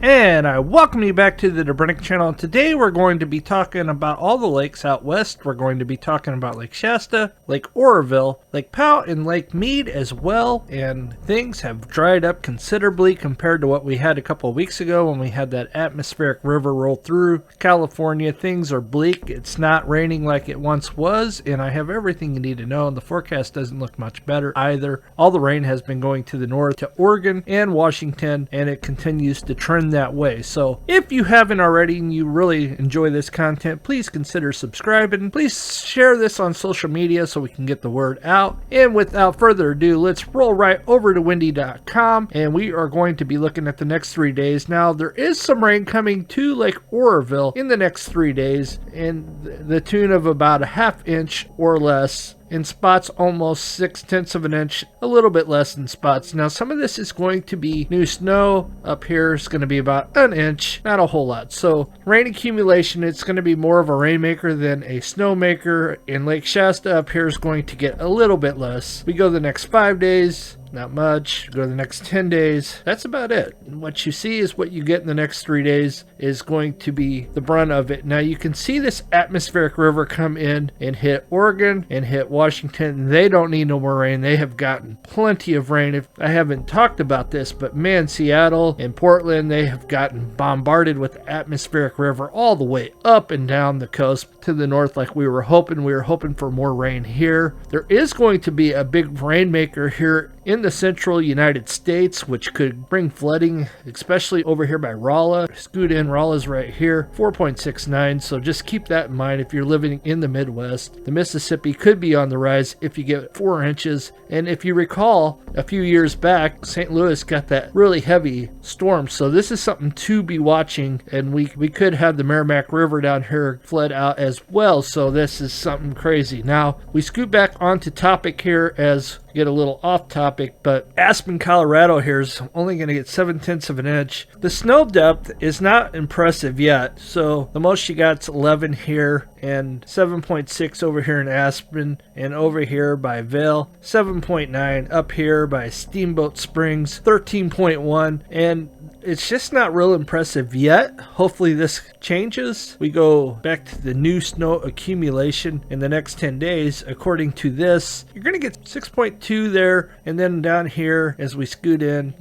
And I welcome you back to the Dobrenic channel. Today we're going to be talking about all the lakes out west. We're going to be talking about Lake Shasta, Lake Oroville, Lake Powell, and Lake Mead as well. And things have dried up considerably compared to what we had a couple of weeks ago when we had that atmospheric river roll through California. Things are bleak. It's not raining like it once was, and I have everything you need to know. And the forecast doesn't look much better either. All the rain has been going to the north, to Oregon and Washington, and it continues to trend that way. So if you haven't already and you really enjoy this content, please consider subscribing. Please share this on social media so we can get the word out. And without further ado, let's roll right over to windy.com, and we are going to be looking at the next 3 days. Now, there is some rain coming to Lake Oroville in the next 3 days in the tune of about a ½ inch or less. In spots, almost 6/10 of an inch, a little bit less in spots. Now, some of this is going to be new snow. Up here is going to be about an inch, not a whole lot. So, rain accumulation, it's going to be more of a rainmaker than a snowmaker. And Lake Shasta up here is going to get a little bit less. We go the next 5 days. Not much. Go to the next 10 days. That's about it. And what you see is what you get in the next 3 days is going to be the brunt of it. Now you can see this atmospheric river come in and hit Oregon and hit Washington. They don't need no more rain. They have gotten plenty of rain. If I haven't talked about this, but man, Seattle and Portland, they have gotten bombarded with the atmospheric river all the way up and down the coast to the north like we were hoping. We were hoping for more rain here. There is going to be a big rainmaker here in the central United States, which could bring flooding, especially over here by Rolla. Scoot in, Rolla's right here, 4.69, so just keep that in mind if you're living in the Midwest. The Mississippi could be on the rise if you get 4 inches, and if you recall, a few years back, St. Louis got that really heavy storm, so this is something to be watching, and we could have the Merrimack River down here flood out as well, so this is something crazy. Now, we scoot back onto topic here as get a little off topic, but Aspen, Colorado here is only going to get 7/10 of an inch. The snow depth is not impressive yet, so the most you got is 11 here and 7.6 over here in Aspen, and over here by Vail 7.9, up here by Steamboat Springs 13.1, and it's just not real impressive yet. Hopefully this changes. We go back to the new snow accumulation in the next 10 days. According to this, you're going to get 6.2 there, and then down here as we scoot in,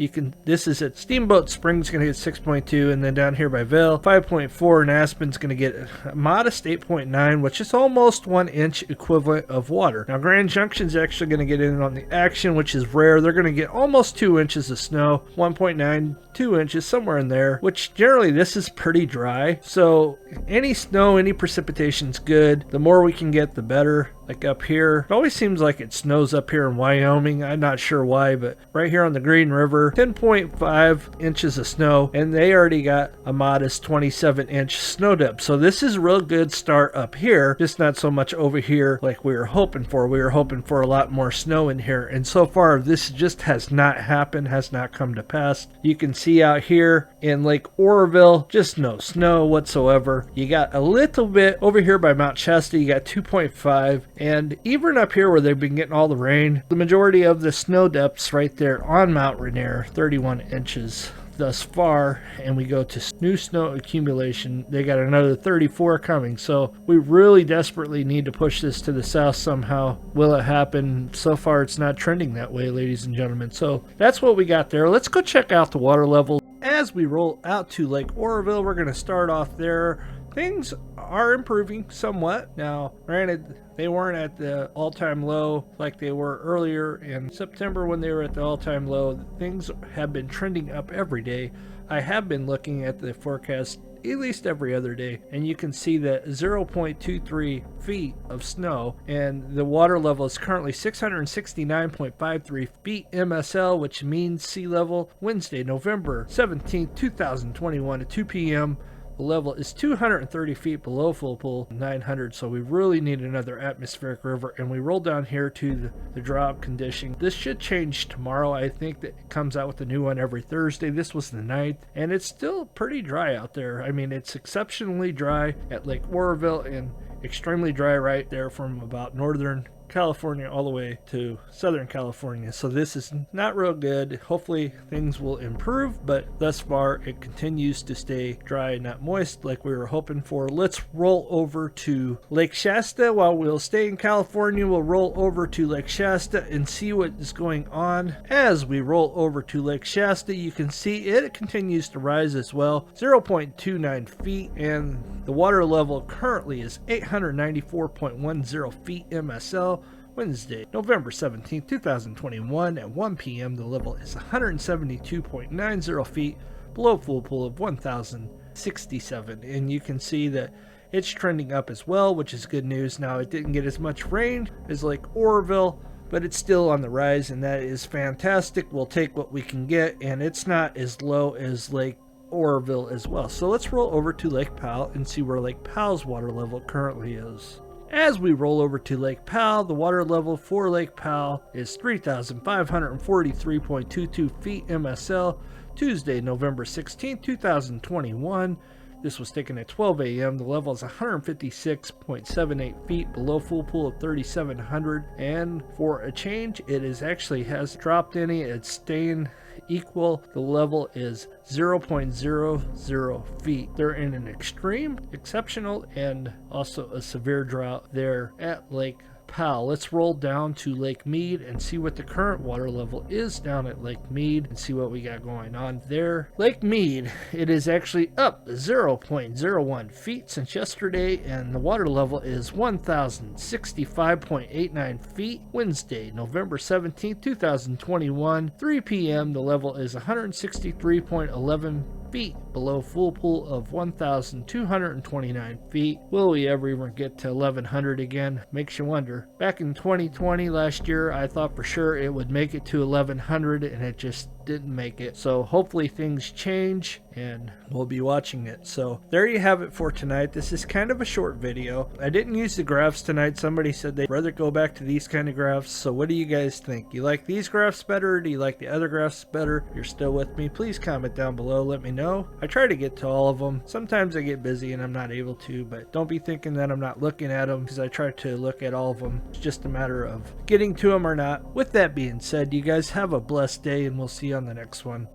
this is at Steamboat Springs, going to get 6.2, and then down here by Vail 5.4, and Aspen's going to get a modest 8.9, which is almost 1 inch equivalent of water. Now Grand Junction's actually going to get in on the action, which is rare. They're going to get almost 2 inches of snow, 1.9, 2 inches, somewhere in there, which generally this is pretty dry. So any snow, any precipitation is good. The more we can get, the better. Like up here, it always seems like it snows up here in Wyoming. I'm not sure why, but right here on the Green River, 10.5 inches of snow, and they already got a modest 27-inch snow depth. So this is a real good start up here, just not so much over here like we were hoping for. We were hoping for a lot more snow in here, and so far this just has not happened, has not come to pass. You can see out here in Lake Oroville, just no snow whatsoever. You got a little bit over here by Mount Shasta, you got 2.5. And even up here where they've been getting all the rain, the majority of the snow depths right there on Mount Rainier, 31 inches thus far. And we go to new snow accumulation. They got another 34 coming. So we really desperately need to push this to the south somehow. Will it happen? So far it's not trending that way, ladies and gentlemen. So that's what we got there. Let's go check out the water level. As we roll out to Lake Oroville, we're going to start off there. Things are improving somewhat. Now, granted, they weren't at the all-time low like they were earlier in September when they were at the all-time low. Things have been trending up every day. I have been looking at the forecast at least every other day, and you can see that 0.23 feet of snow, and the water level is currently 669.53 feet MSL, which means sea level. Wednesday, November 17th, 2021 at 2 p.m. The level is 230 feet below full pool, 900, so we really need another atmospheric river, and we roll down here to the drop condition. This should change tomorrow. I think that it comes out with a new one every Thursday. This was the 9th, and it's still pretty dry out there. I mean, it's exceptionally dry at Lake Oroville and extremely dry right there from about northern California all the way to Southern California. So this is not real good. Hopefully things will improve, but thus far it continues to stay dry, not moist like we were hoping for. Let's roll over to Lake Shasta. While we'll stay in California, we'll roll over to Lake Shasta and see what is going on. As we roll over to Lake Shasta, you can see it continues to rise as well, 0.29 feet, and the water level currently is 894.10 feet MSL. Wednesday, November 17th, 2021 at 1 p.m. The level is 172.90 feet below full pool of 1,067, and you can see that it's trending up as well, which is good news. Now, it didn't get as much rain as Lake Oroville, but it's still on the rise, and that is fantastic. We'll take what we can get, and it's not as low as Lake Oroville as well. So let's roll over to Lake Powell and see where Lake Powell's water level currently is. As we roll over to Lake Powell, the water level for Lake Powell is 3,543.22 feet MSL, Tuesday, November 16, 2021. This was taken at 12 a.m. The level is 156.78 feet below full pool of 3,700. And for a change, it is actually has dropped any. It's staying equal. The level is 0.00 feet. They're in an extreme, exceptional, and also a severe drought there at Lake Powell. Let's roll down to Lake Mead and see what the current water level is down at Lake Mead and see what we got going on there. Lake Mead, it is actually up 0.01 feet since yesterday, and the water level is 1,065.89 feet. Wednesday, November 17th, 2021, 3 p.m. The level is 163.11 feet below full pool of 1,229 feet. Will we ever even get to 1,100 again? Makes you wonder. Back in 2020, last year, I thought for sure it would make it to 1,100, and it just didn't make it. So hopefully things change, and we'll be watching it. So there you have it for tonight. This is kind of a short video. I didn't use the graphs tonight. Somebody said they'd rather go back to these kind of graphs. So what do you guys think? You like these graphs better? Or do you like the other graphs better? If you're still with me, please comment down below. Let me know. I try to get to all of them. Sometimes I get busy and I'm not able to, but don't be thinking that I'm not looking at them, because I try to look at all of them. It's just a matter of getting to them or not. With that being said, you guys have a blessed day, and we'll see you on the next one.